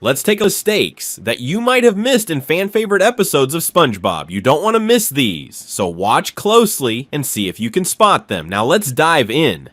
Let's take mistakes that you might have missed in fan-favorite episodes of SpongeBob. You don't want to miss these, so watch closely and see if you can spot them. Now let's dive in.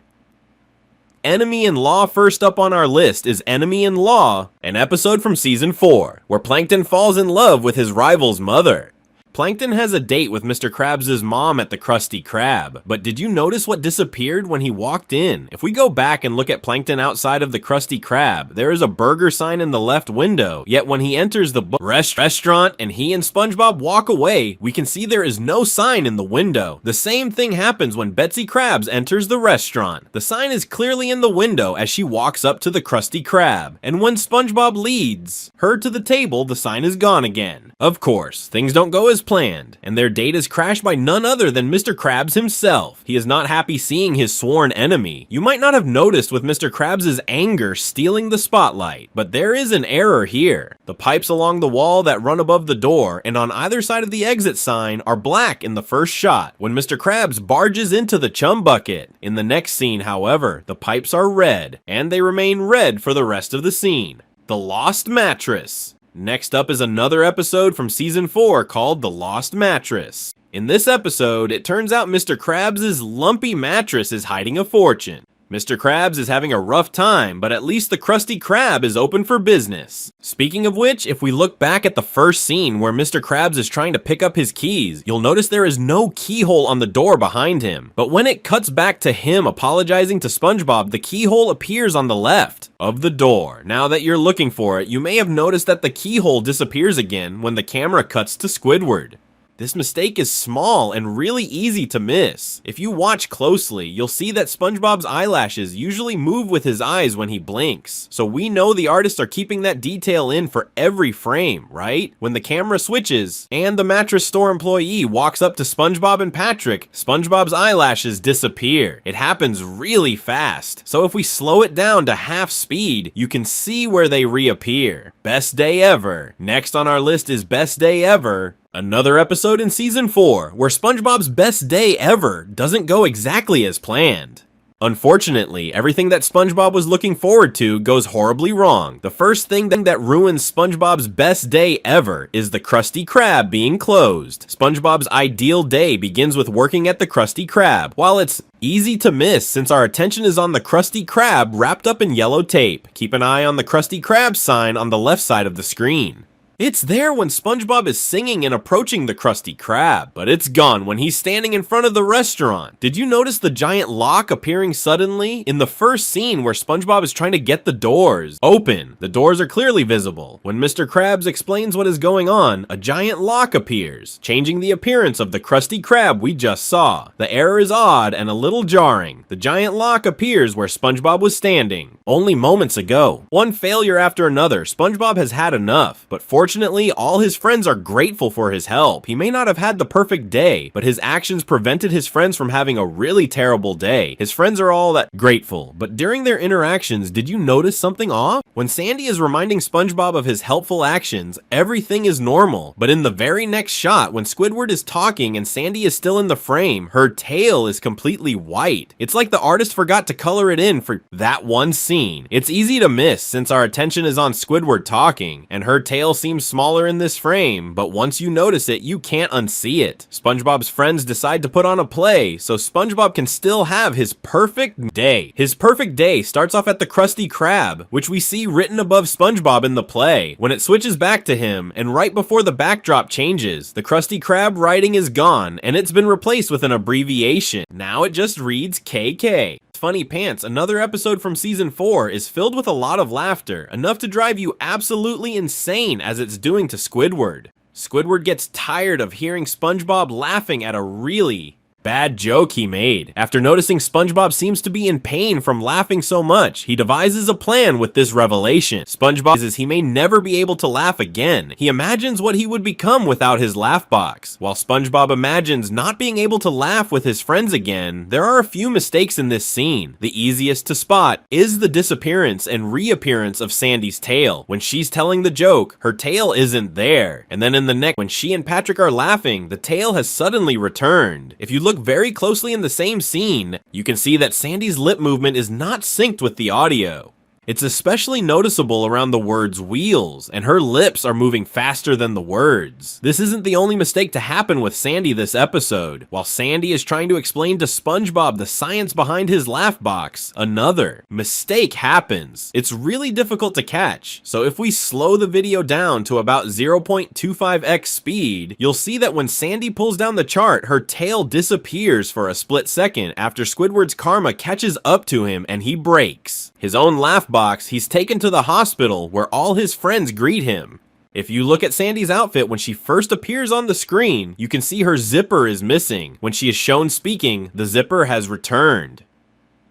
Enemy-in-Law first up on our list is Enemy-in-Law, an episode from Season 4, where Plankton falls in love with his rival's mother. Plankton has a date with Mr. Krabs' mom at the Krusty Krab, but did you notice what disappeared when he walked in? If we go back and look at Plankton outside of the Krusty Krab, there is a burger sign in the left window, yet when he enters the restaurant and he and SpongeBob walk away, we can see there is no sign in the window. The same thing happens when Betsy Krabs enters the restaurant. The sign is clearly in the window as she walks up to the Krusty Krab, and when SpongeBob leads her to the table, the sign is gone again. Of course, things don't go as planned, and their date is crashed by none other than Mr. Krabs himself. He is not happy seeing his sworn enemy. You might not have noticed with Mr. Krabs' anger stealing the spotlight, but there is an error here. The pipes along the wall that run above the door and on either side of the exit sign are black in the first shot when Mr. Krabs barges into the chum bucket. In the next scene, however, the pipes are red, and they remain red for the rest of the scene. The Lost Mattress. Next up is another episode from Season 4 called The Lost Mattress. In this episode, it turns out Mr. Krabs' lumpy mattress is hiding a fortune. Mr. Krabs is having a rough time, but at least the Krusty Krab is open for business. Speaking of which, if we look back at the first scene where Mr. Krabs is trying to pick up his keys, you'll notice there is no keyhole on the door behind him. But when it cuts back to him apologizing to SpongeBob, the keyhole appears on the left of the door. Now that you're looking for it, you may have noticed that the keyhole disappears again when the camera cuts to Squidward. This mistake is small and really easy to miss. If you watch closely, you'll see that SpongeBob's eyelashes usually move with his eyes when he blinks. So we know the artists are keeping that detail in for every frame, right? When the camera switches and the mattress store employee walks up to SpongeBob and Patrick, SpongeBob's eyelashes disappear. It happens really fast. So if we slow it down to half speed, you can see where they reappear. Best day ever. Next on our list is Best Day Ever. Another episode in Season 4, where SpongeBob's best day ever doesn't go exactly as planned. Unfortunately, everything that SpongeBob was looking forward to goes horribly wrong. The first thing that ruins SpongeBob's best day ever is the Krusty Krab being closed. SpongeBob's ideal day begins with working at the Krusty Krab. While it's easy to miss since our attention is on the Krusty Krab wrapped up in yellow tape, keep an eye on the Krusty Krab sign on the left side of the screen. It's there when SpongeBob is singing and approaching the Krusty Krab, but it's gone when he's standing in front of the restaurant. Did you notice the giant lock appearing suddenly? In the first scene where SpongeBob is trying to get the doors open, the doors are clearly visible. When Mr. Krabs explains what is going on, a giant lock appears, changing the appearance of the Krusty Krab we just saw. The error is odd and a little jarring. The giant lock appears where SpongeBob was standing only moments ago. One failure after another, SpongeBob has had enough, but fortunately, all his friends are grateful for his help. He may not have had the perfect day, but his actions prevented his friends from having a really terrible day. His friends are all that grateful, but during their interactions, did you notice something off? When Sandy is reminding SpongeBob of his helpful actions, everything is normal, but in the very next shot, when Squidward is talking and Sandy is still in the frame, her tail is completely white. It's like the artist forgot to color it in for that one scene. It's easy to miss since our attention is on Squidward talking, and her tail seems smaller in this frame, but once you notice it, you can't unsee it. SpongeBob's friends decide to put on a play, so SpongeBob can still have his perfect day. His perfect day starts off at the Krusty Krab, which we see written above SpongeBob in the play. When it switches back to him, and right before the backdrop changes, the Krusty Krab writing is gone, and it's been replaced with an abbreviation. Now it just reads KK. Funny Pants, another episode from Season 4, is filled with a lot of laughter, enough to drive you absolutely insane as it's doing to Squidward. Squidward gets tired of hearing SpongeBob laughing at a really bad joke he made. After noticing SpongeBob seems to be in pain from laughing so much, he devises a plan with this revelation. SpongeBob says he may never be able to laugh again. He imagines what he would become without his laugh box. While SpongeBob imagines not being able to laugh with his friends again, there are a few mistakes in this scene. The easiest to spot is the disappearance and reappearance of Sandy's tail. When she's telling the joke, her tail isn't there. And then in the next, when she and Patrick are laughing, the tail has suddenly returned. If you look very closely in the same scene, you can see that Sandy's lip movement is not synced with the audio. It's especially noticeable around the words wheels, and her lips are moving faster than the words. This isn't the only mistake to happen with Sandy this episode. While Sandy is trying to explain to SpongeBob the science behind his laugh box, another mistake happens. It's really difficult to catch, so if we slow the video down to about 0.25x speed, you'll see that when Sandy pulls down the chart, her tail disappears for a split second after Squidward's karma catches up to him and he breaks. His own laugh box, he's taken to the hospital where all his friends greet him. If you look at Sandy's outfit when she first appears on the screen, you can see her zipper is missing. When she is shown speaking, the zipper has returned.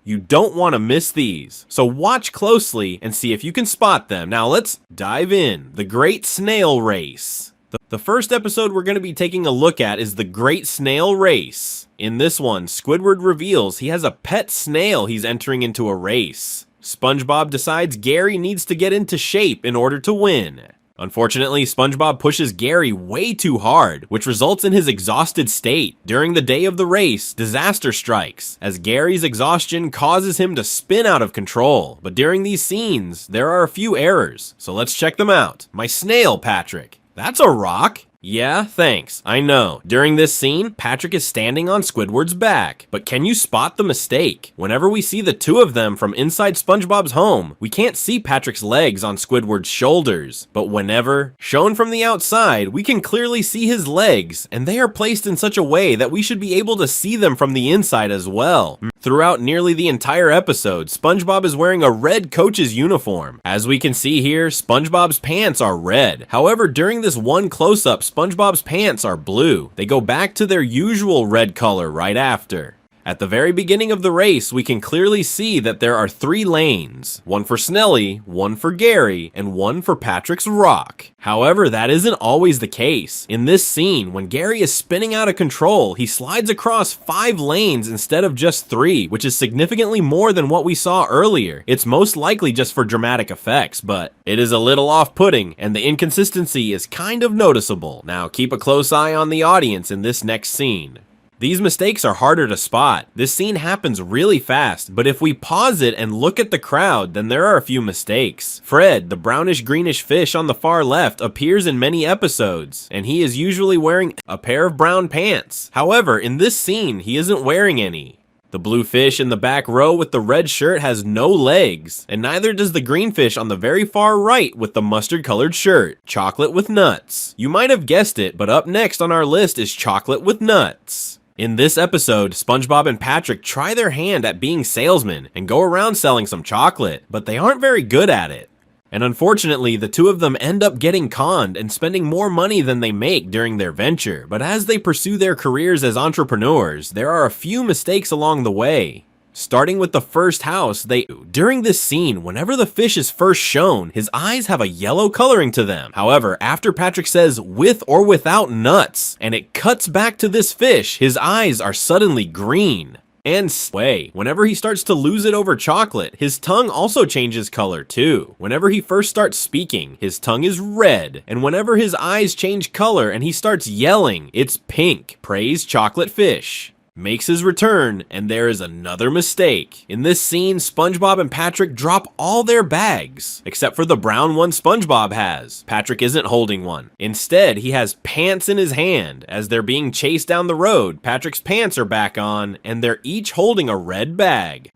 You don't want to miss these, so watch closely and see if you can spot them. Now let's dive in. The Great Snail Race. The first episode we're going to be taking a look at is the Great Snail Race. In this one, Squidward reveals he has a pet snail he's entering into a race. SpongeBob decides Gary needs to get into shape in order to win. Unfortunately, SpongeBob pushes Gary way too hard, which results in his exhausted state. During the day of the race, disaster strikes, as Gary's exhaustion causes him to spin out of control. But during these scenes, there are a few errors, so let's check them out. My snail, Patrick. That's a rock. Yeah, thanks. I know. During this scene, Patrick is standing on Squidward's back. But can you spot the mistake? Whenever we see the two of them from inside SpongeBob's home, we can't see Patrick's legs on Squidward's shoulders. But whenever shown from the outside, we can clearly see his legs, and they are placed in such a way that we should be able to see them from the inside as well. Throughout nearly the entire episode, SpongeBob is wearing a red coach's uniform. As we can see here, SpongeBob's pants are red. However, during this one close-up, SpongeBob's pants are blue. They go back to their usual red color right after. At the very beginning of the race, we can clearly see that there are 3 lanes. One for Snelly, one for Gary, and one for Patrick's rock. However, that isn't always the case. In this scene, when Gary is spinning out of control, he slides across 5 lanes instead of just 3, which is significantly more than what we saw earlier. It's most likely just for dramatic effects, but it is a little off-putting, and the inconsistency is kind of noticeable. Now, keep a close eye on the audience in this next scene. These mistakes are harder to spot. This scene happens really fast, but if we pause it and look at the crowd, then there are a few mistakes. Fred, the brownish-greenish fish on the far left, appears in many episodes, and he is usually wearing a pair of brown pants. However, in this scene, he isn't wearing any. The blue fish in the back row with the red shirt has no legs, and neither does the green fish on the very far right with the mustard-colored shirt, chocolate with nuts. You might have guessed it, but up next on our list is chocolate with nuts. In this episode, SpongeBob and Patrick try their hand at being salesmen and go around selling some chocolate, but they aren't very good at it. And unfortunately, the two of them end up getting conned and spending more money than they make during their venture. But as they pursue their careers as entrepreneurs, there are a few mistakes along the way. Starting with the first house, during this scene, whenever the fish is first shown, his eyes have a yellow coloring to them. However, after Patrick says with or without nuts, and it cuts back to this fish, his eyes are suddenly green. And whenever he starts to lose it over chocolate, his tongue also changes color too. Whenever he first starts speaking, his tongue is red, and whenever his eyes change color and he starts yelling, it's pink. Praise chocolate fish. Makes his return, and there is another mistake. In this scene, SpongeBob and Patrick drop all their bags, except for the brown one SpongeBob has. Patrick isn't holding one. Instead, he has pants in his hand. As they're being chased down the road, Patrick's pants are back on, and they're each holding a red bag.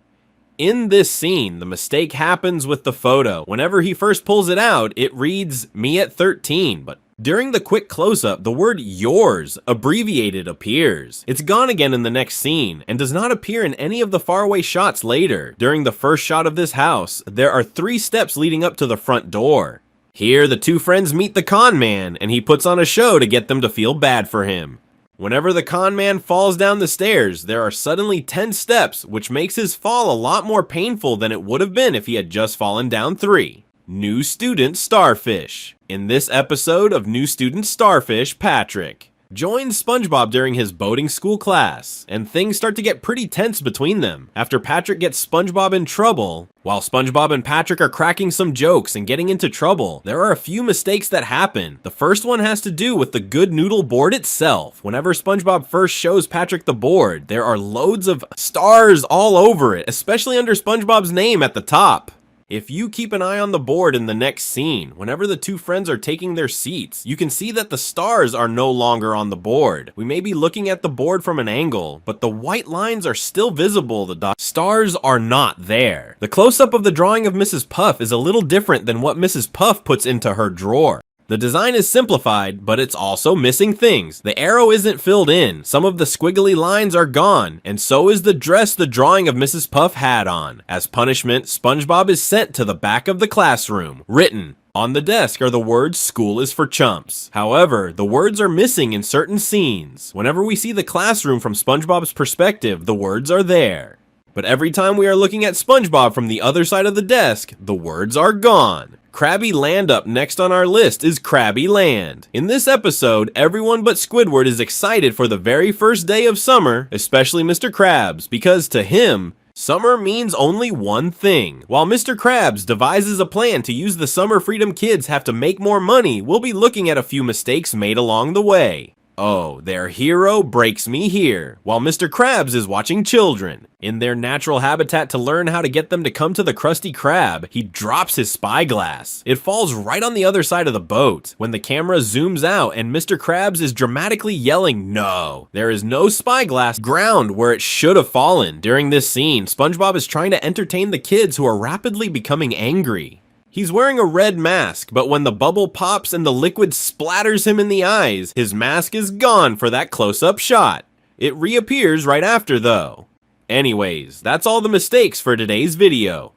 In this scene, the mistake happens with the photo. Whenever he first pulls it out, it reads, "Me at 13, but during the quick close-up, the word yours, abbreviated, appears. It's gone again in the next scene, and does not appear in any of the faraway shots later. During the first shot of this house, there are 3 steps leading up to the front door. Here, the two friends meet the con man, and he puts on a show to get them to feel bad for him. Whenever the con man falls down the stairs, there are suddenly 10 steps, which makes his fall a lot more painful than it would have been if he had just fallen down 3. New student Starfish. In this episode of New Student Starfish, Patrick joins SpongeBob during his boating school class, and things start to get pretty tense between them. After Patrick gets SpongeBob in trouble, while SpongeBob and Patrick are cracking some jokes and getting into trouble, there are a few mistakes that happen. The first one has to do with the Good Noodle board itself. Whenever SpongeBob first shows Patrick the board, there are loads of stars all over it, especially under SpongeBob's name at the top. If you keep an eye on the board in the next scene, whenever the two friends are taking their seats, you can see that the stars are no longer on the board. We may be looking at the board from an angle, but the white lines are still visible. The stars are not there. The close-up of the drawing of Mrs. Puff is a little different than what Mrs. Puff puts into her drawer. The design is simplified, but it's also missing things. The arrow isn't filled in, some of the squiggly lines are gone, and so is the dress the drawing of Mrs. Puff had on. As punishment, SpongeBob is sent to the back of the classroom. Written on the desk are the words "School is for chumps." However, the words are missing in certain scenes. Whenever we see the classroom from SpongeBob's perspective, the words are there. But every time we are looking at SpongeBob from the other side of the desk, the words are gone. Krabby Land up next on our list is Krabby Land. In this episode, everyone but Squidward is excited for the very first day of summer, especially Mr. Krabs, because to him, summer means only one thing. While Mr. Krabs devises a plan to use the summer freedom kids have to make more money, we'll be looking at a few mistakes made along the way. Oh, their hero breaks me here, while Mr. Krabs is watching children. In their natural habitat to learn how to get them to come to the Krusty Krab, he drops his spyglass. It falls right on the other side of the boat. When the camera zooms out and Mr. Krabs is dramatically yelling no, there is no spyglass ground where it should have fallen. During this scene, SpongeBob is trying to entertain the kids who are rapidly becoming angry. He's wearing a red mask, but when the bubble pops and the liquid splatters him in the eyes, his mask is gone for that close-up shot. It reappears right after though. Anyways, that's all the mistakes for today's video.